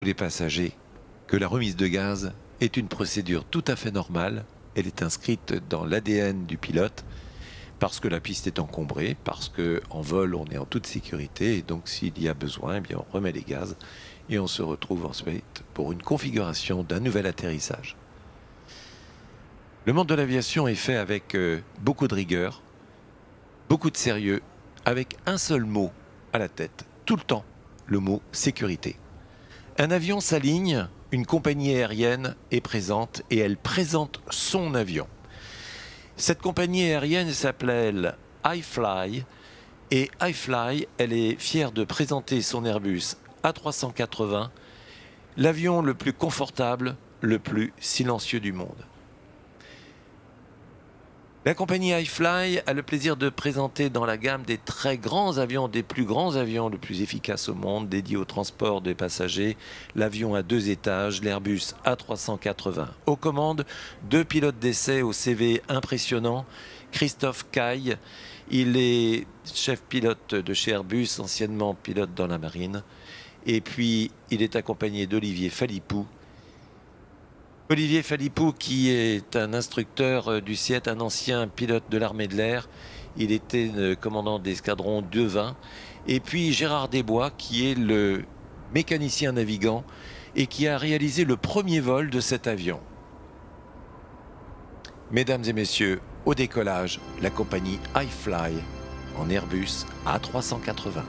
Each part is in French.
les passagers que la remise de gaz est une procédure tout à fait normale. Elle est inscrite dans l'ADN du pilote parce que la piste est encombrée, parce qu'en vol on est en toute sécurité et donc s'il y a besoin, eh bien, on remet les gaz et on se retrouve ensuite pour une configuration d'un nouvel atterrissage. Le monde de l'aviation est fait avec beaucoup de rigueur, beaucoup de sérieux, avec un seul mot à la tête, tout le temps, le mot sécurité. Un avion s'aligne, une compagnie aérienne est présente et elle présente son avion. Cette compagnie aérienne s'appelle iFly et iFly, elle est fière de présenter son Airbus A380, l'avion le plus confortable, le plus silencieux du monde. La compagnie iFly a le plaisir de présenter dans la gamme des très grands avions, des plus grands avions, le plus efficace au monde, dédiés au transport des passagers, l'avion à 2 étages, l'Airbus A380. Aux commandes, 2 pilotes d'essai au CV impressionnant, Christophe Caille, il est chef pilote de chez Airbus, anciennement pilote dans la marine, et puis il est accompagné d'Olivier Phalippou. Olivier Phalippou, qui est un instructeur du CIET, un ancien pilote de l'armée de l'air. Il était commandant d'escadron 220. Et puis Gérard Desbois, qui est le mécanicien navigant et qui a réalisé le premier vol de cet avion. Mesdames et messieurs, au décollage, la compagnie iFly en Airbus A380.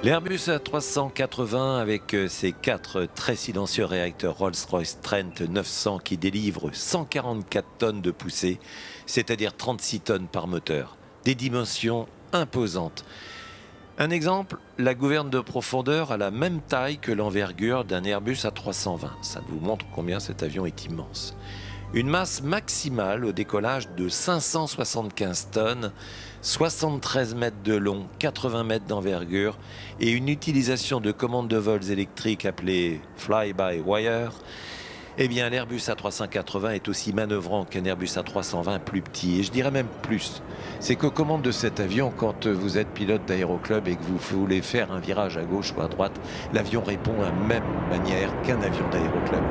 L'Airbus A380 avec ses 4 très silencieux réacteurs Rolls-Royce Trent 900 qui délivrent 144 tonnes de poussée, c'est-à-dire 36 tonnes par moteur. Des dimensions imposantes. Un exemple, la gouverne de profondeur a la même taille que l'envergure d'un Airbus A320. Ça vous montre combien cet avion est immense. Une masse maximale au décollage de 575 tonnes, 73 mètres de long, 80 mètres d'envergure et une utilisation de commandes de vols électriques appelées fly-by-wire. Eh bien, l'Airbus A380 est aussi manœuvrant qu'un Airbus A320 plus petit. Et je dirais même plus. C'est qu'aux commandes de cet avion, quand vous êtes pilote d'aéroclub et que vous voulez faire un virage à gauche ou à droite, l'avion répond à la même manière qu'un avion d'aéroclub.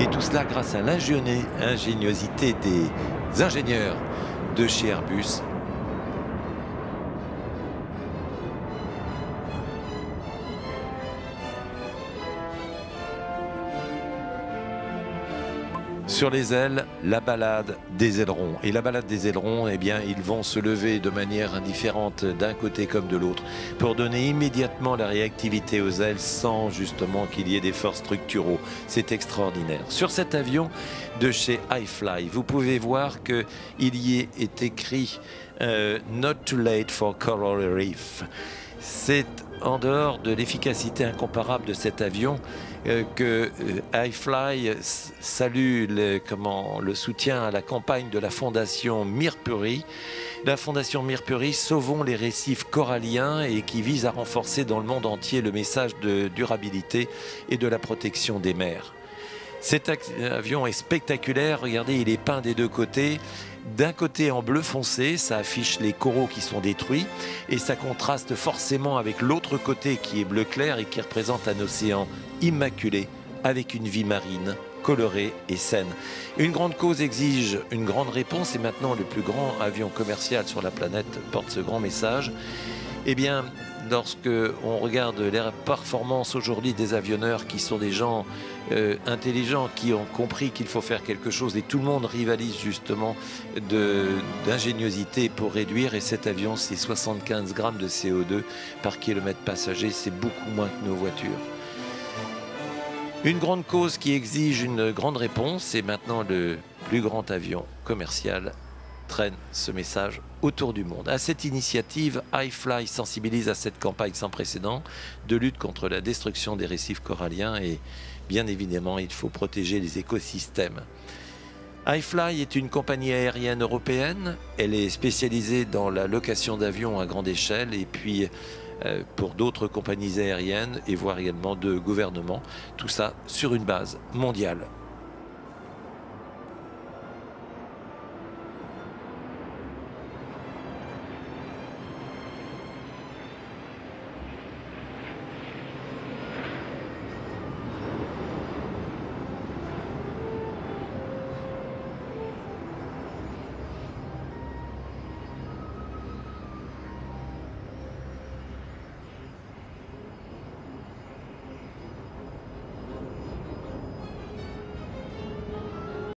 Et tout cela grâce à l'ingéniosité des ingénieurs de chez Airbus. Sur les ailes, la balade des ailerons. Et la balade des ailerons, eh bien, ils vont se lever de manière indifférente d'un côté comme de l'autre pour donner immédiatement la réactivité aux ailes sans justement qu'il y ait d'efforts structuraux. C'est extraordinaire. Sur cet avion de chez iFly, vous pouvez voir qu'il y est écrit Not too late for coral reef. C'est en dehors de l'efficacité incomparable de cet avion que iFly salue le soutien à la campagne de la fondation Mirpuri. La fondation Mirpuri Sauvons les récifs coralliens et qui vise à renforcer dans le monde entier le message de durabilité et de la protection des mers. Cet avion est spectaculaire, regardez, il est peint des deux côtés. D'un côté en bleu foncé, ça affiche les coraux qui sont détruits et ça contraste forcément avec l'autre côté qui est bleu clair et qui représente un océan immaculé avec une vie marine colorée et saine. Une grande cause exige une grande réponse et maintenant le plus grand avion commercial sur la planète porte ce grand message. Eh bien, lorsque on regarde les performances aujourd'hui des avionneurs qui sont des gens intelligents, qui ont compris qu'il faut faire quelque chose et tout le monde rivalise justement d'ingéniosité pour réduire, et cet avion c'est 75 grammes de CO2 par kilomètre passager, c'est beaucoup moins que nos voitures. Une grande cause qui exige une grande réponse et maintenant le plus grand avion commercial traîne ce message autour du monde. À cette initiative, iFly sensibilise à cette campagne sans précédent de lutte contre la destruction des récifs coralliens et bien évidemment, il faut protéger les écosystèmes. iFly est une compagnie aérienne européenne. Elle est spécialisée dans la location d'avions à grande échelle et puis pour d'autres compagnies aériennes et voire également de gouvernements. Tout ça sur une base mondiale.